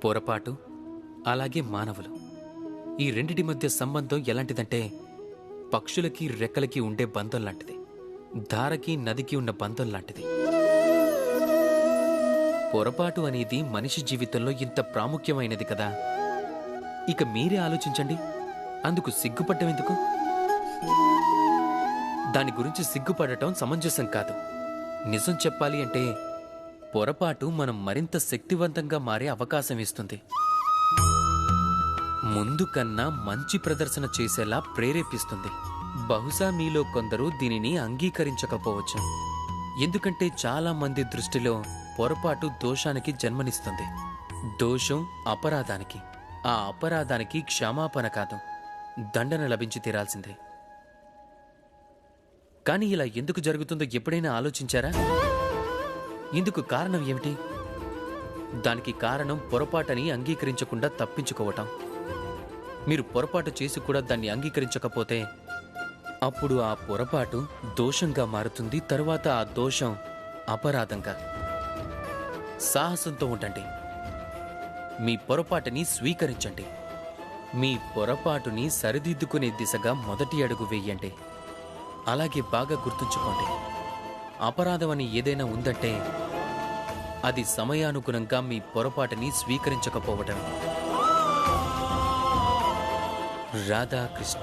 పొరపాటు అలాగే మానవులు ఈ రెండిటి మధ్య సంబంధం ఎలాంటిదంటే పక్షులకి రెక్కలకి ఉండే బంధం లాంటిది, ధారకి నదికి ఉన్న బంధం లాంటిది. పొరపాటు అనేది మనిషి జీవితంలో ఇంత ప్రాముఖ్యమైనది కదా. ఇక మీరే ఆలోచించండి, అందుకు సిగ్గుపడ్డం ఎందుకు? దాని గురించి సిగ్గుపడటం సమంజసం కాదు. నిజం చెప్పాలి అంటే పొరపాటు మనం మరింత శక్తివంతంగా మారే అవకాశం ఇస్తుంది. ముందు కన్నా మంచి ప్రదర్శన చేసేలా ప్రేరేపిస్తుంది. బహుశా మీలో కొందరు దీనిని అంగీకరించకపోవచ్చు. ఎందుకంటే చాలా మంది దృష్టిలో పొరపాటు దోషానికి జన్మనిస్తుంది, దోషం అపరాధానికి, ఆ అపరాధానికి క్షమాపణ కాదు, దండన లభించి తీరాల్సిందే. కానీ ఇలా ఎందుకు జరుగుతుందో ఎప్పుడైనా ఆలోచించారా? ఇందుకు కారణం ఏమిటి? దానికి కారణం పొరపాటుని అంగీకరించకుండా తప్పించుకోవటం. మీరు పొరపాటు చేసి కూడా దాన్ని అంగీకరించకపోతే అప్పుడు ఆ పొరపాటు దోషంగా మారుతుంది. తరువాత ఆ దోషం అపరాధంగా. సాహసంతో ఉండండి, మీ పొరపాటుని స్వీకరించండి, మీ పొరపాటుని సరిదిద్దుకునే దిశగా మొదటి అడుగు వేయండి. అలాగే బాగా గుర్తుంచుకోండి, అపరాధం అని ఏదైనా ఉందంటే అది సమయానుగుణంగా మీ పొరపాటుని స్వీకరించకపోవటం. రాధాకృష్ణ.